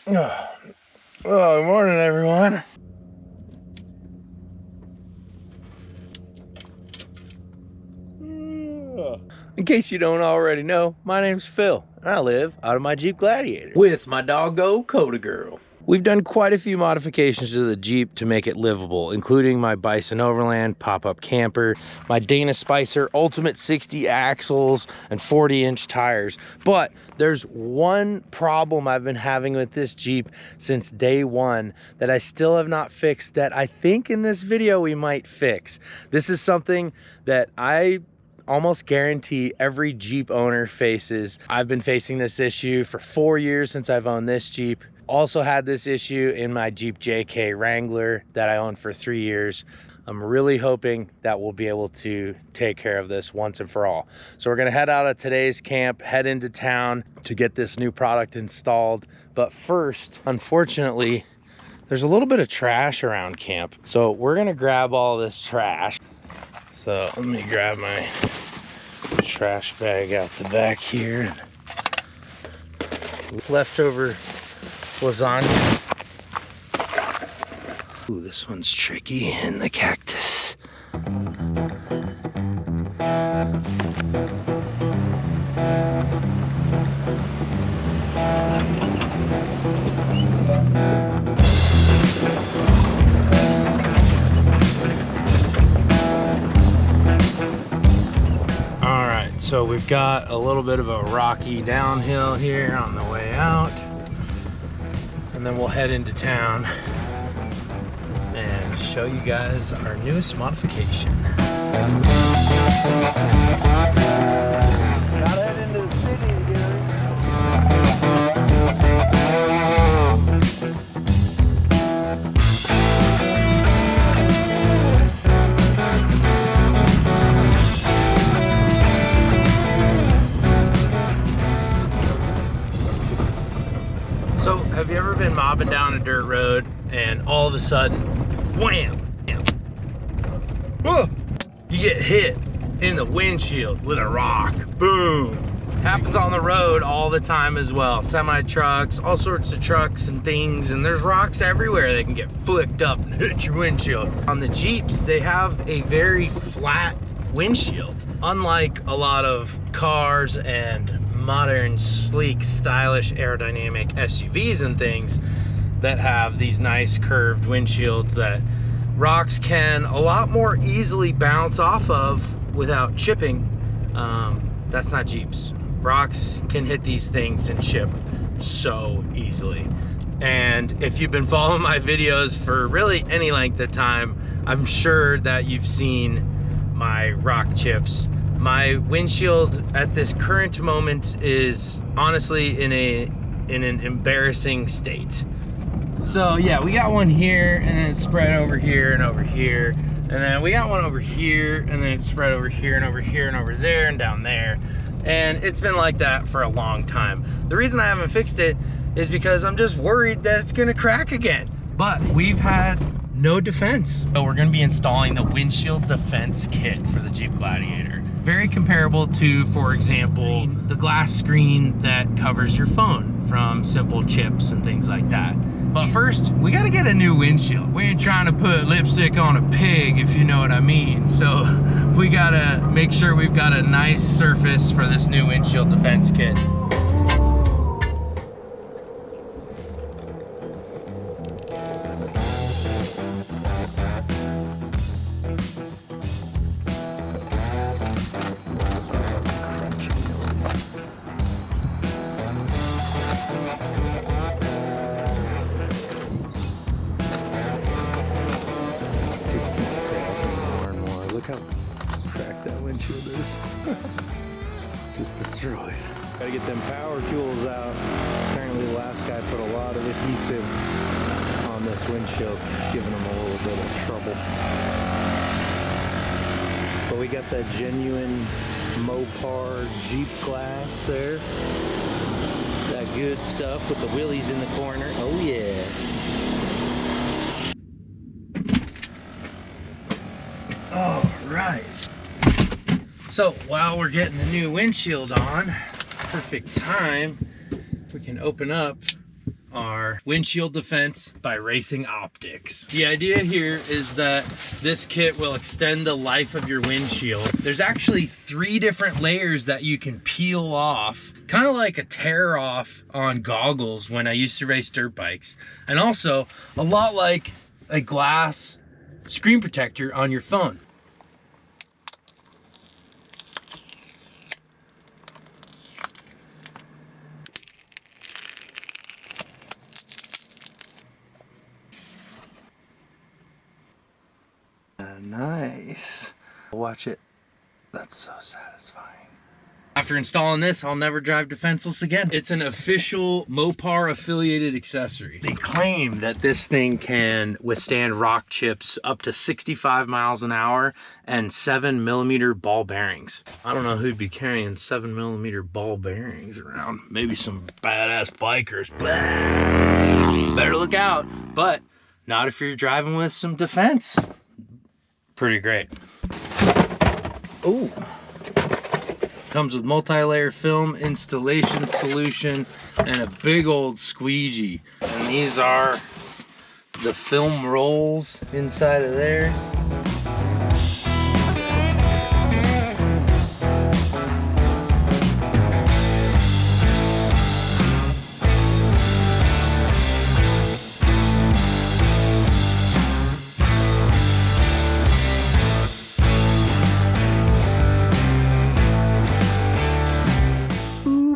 Oh, good morning, everyone. In case you don't already know, my name's Phil, and I live out of my Jeep Gladiator with my doggo Coda Girl. We've done quite a few modifications to the Jeep to make it livable, including my Bison Overland pop-up camper, my Dana Spicer Ultimate 60 axles, and 40-inch tires. But there's one problem I've been having with this Jeep since day one that I still have not fixed, that I think in this video we might fix. This is something that I almost guarantee every Jeep owner faces. I've been facing this issue for 4 years since I've owned this Jeep. Also had this issue in my Jeep JK Wrangler that I owned for 3 years. I'm really hoping that we'll be able to take care of this once and for all. So we're gonna head out of today's camp, head into town to get this new product installed. But first, unfortunately, there's a little bit of trash around camp. So we're gonna grab all this trash. So let me grab my trash bag out the back here. Leftover lasagna. Ooh, this one's tricky in the cactus. All right, so we've got a little bit of a rocky downhill here on the way out. And then we'll head into town and show you guys our newest modification. Gotta head into the city So, have you ever been mobbing down a dirt road and all of a sudden, wham, whoa, you get hit in the windshield with a rock, boom. Happens on the road all the time as well. Semi trucks, all sorts of trucks and things, and there's rocks everywhere that can get flicked up and hit your windshield. On the Jeeps, they have a very flat windshield. Unlike a lot of cars and modern, sleek, stylish, aerodynamic SUVs and things that have these nice curved windshields that rocks can a lot more easily bounce off of without chipping. That's not Jeeps. Rocks can hit these things and chip so easily. And if you've been following my videos for really any length of time, I'm sure that you've seen my rock chips. My windshield at this current moment is honestly in an embarrassing state. So yeah, we got one here, and then it's spread over here and over here, and then we got one over here, and then it's spread over here and over here and over there and down there, and it's been like that for a long time. The reason I haven't fixed it is because I'm just worried that it's gonna crack again. But we've had no defense. So we're gonna be installing the windshield defense kit for the Jeep Gladiator. Very comparable to, for example, the glass screen that covers your phone from simple chips and things like that. But first, we gotta get a new windshield. We ain't trying to put lipstick on a pig, if you know what I mean. So we gotta make sure we've got a nice surface for this new windshield defense kit. Look how cracked that windshield is. It's just destroyed. Gotta get them power tools out. Apparently the last guy put a lot of adhesive on this windshield. It's giving him a little bit of trouble. But we got that genuine Mopar Jeep glass there. That good stuff with the wheelies in the corner. Oh yeah. All right. So while we're getting the new windshield on, perfect time, we can open up our windshield defense by Racing Optics. The idea here is that this kit will extend the life of your windshield. There's actually 3 different layers that you can peel off, kind of like a tear off on goggles when I used to race dirt bikes, and also a lot like a glass screen protector on your phone. Nice. Watch it. That's so satisfying. After installing this, I'll never drive defenseless again. It's an official Mopar affiliated accessory. They claim that this thing can withstand rock chips up to 65 miles an hour and 7mm ball bearings. I don't know who'd be carrying 7mm ball bearings around. Maybe some badass bikers. Better look out, but not if you're driving with some defense. Pretty great. Ooh. Comes with multi-layer film installation solution and a big old squeegee. And these are the film rolls inside of there.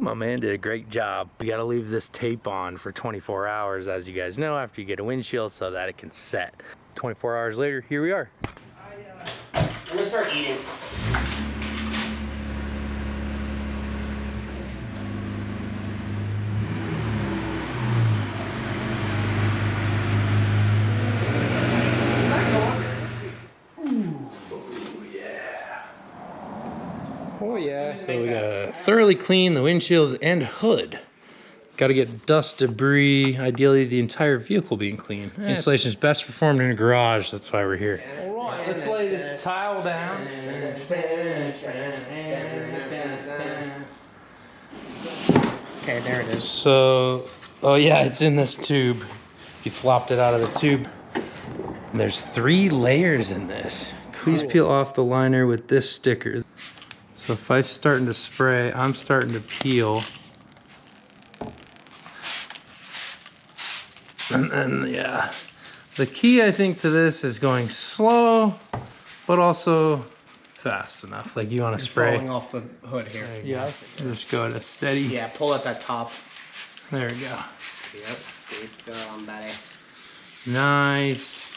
My man did a great job. We gotta leave this tape on for 24 hours, as you guys know, after you get a windshield, so that it can set. 24 hours later, here we are. I'm gonna start eating. Oh yeah. So we gotta thoroughly clean the windshield and hood. Gotta get dust, debris, ideally the entire vehicle being clean. Installation is best performed in a garage, that's why we're here. All right, let's lay this tile down. Okay, there it is. So, oh yeah, it's in this tube. You flopped it out of the tube. And there's 3 layers in this. Please peel off the liner with this sticker. So if I'm starting to spray, I'm starting to peel. And then, yeah. The key, I think, to this is going slow, but also fast enough. Like you want to spray. Falling off the hood here. Yeah. Just go at a steady. Yeah, pull at that top. There we go. Yep, good going, buddy. Nice.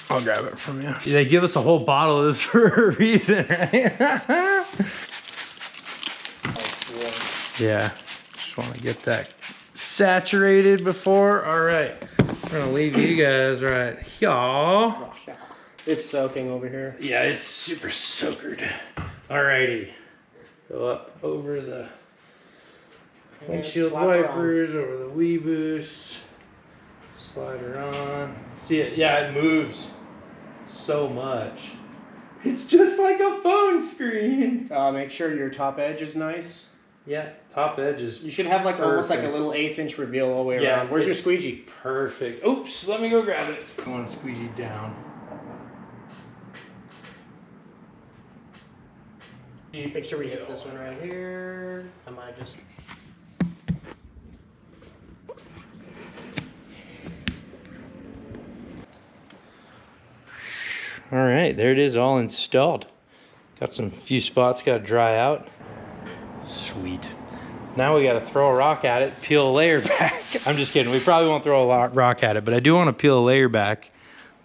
I'll grab it from you. They give us a whole bottle of this for a reason, right? Yeah, just want to get that saturated before. All right, we're gonna leave you guys right here. It's soaking over here. Yeah, it's super soakered. Alrighty, go up over the windshield wipers, over the Wii Boost. Slide her on. See it? Yeah, it moves so much. It's just like a phone screen. Make sure your top edge is nice. Yeah, top edge is You should have like almost like a little 1/8" reveal all the way around. Where's your squeegee? perfect. Oops, let me go grab it. I want to squeegee down. Make sure we hit this one right here. I might just... All right, there it is, all installed. Got some few spots got to dry out. Sweet. Now we got to throw a rock at it, peel a layer back. I'm just kidding. We probably won't throw a rock at it, but I do want to peel a layer back.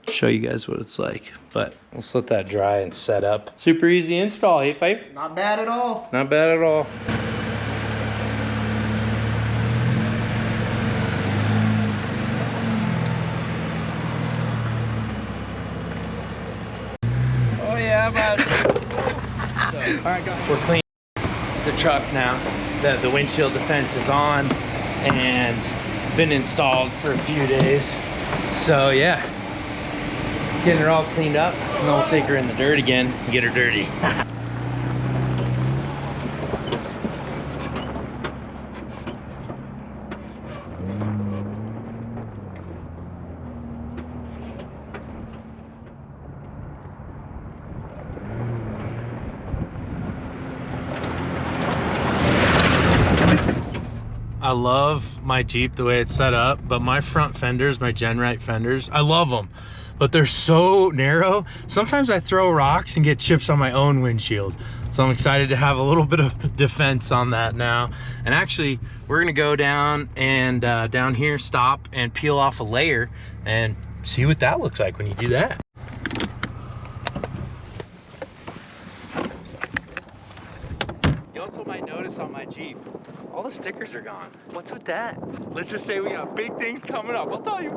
Show you guys what it's like. But let's let that dry and set up. Super easy install, hey Fife? Not bad at all. Not bad at all. Oh yeah, bud. All right, go ahead. We're cleaning the truck now. The windshield defense is on and been installed for a few days. So yeah, getting her all cleaned up, and then we'll take her in the dirt again and get her dirty. I love my Jeep the way it's set up, but my front fenders, my Genrite fenders, I love them, but they're so narrow. Sometimes I throw rocks and get chips on my own windshield. So I'm excited to have a little bit of defense on that now. And actually, we're gonna go down and down here, stop and peel off a layer and see what that looks like when you do that. You also might notice on my Jeep, all the stickers are gone. What's with that? Let's just say we got big things coming up. I'll tell you.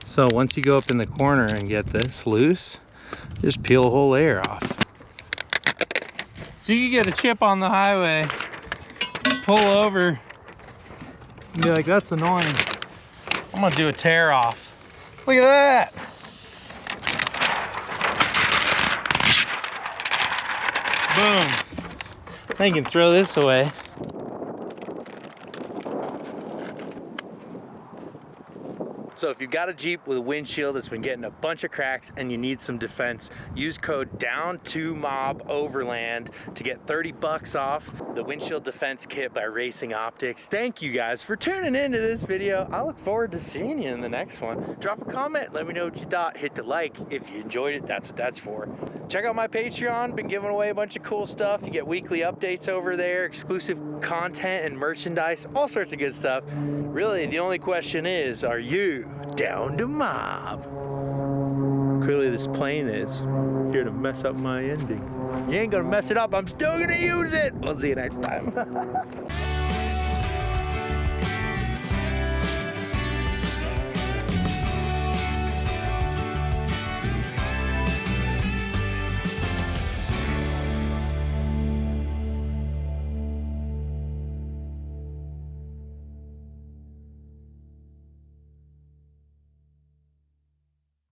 So once you go up in the corner and get this loose, just peel a whole layer off. So you get a chip on the highway, pull over, and be like, that's annoying. I'm gonna do a tear off. Look at that. Boom. Now you can throw this away. So if you've got a Jeep with a windshield that's been getting a bunch of cracks and you need some defense, use code DOWN2MOB Overland to get 30 bucks off the windshield defense kit by Racing Optics. Thank you guys for tuning into this video. I look forward to seeing you in the next one. Drop a comment, let me know what you thought. Hit the like if you enjoyed it, that's what that's for. Check out my Patreon, been giving away a bunch of cool stuff. You get weekly updates over there, exclusive content and merchandise, all sorts of good stuff. Really, the only question is, are you down to mob? Clearly this plane is here to mess up my ending. You ain't gonna mess it up, I'm still gonna use it. We'll see you next time.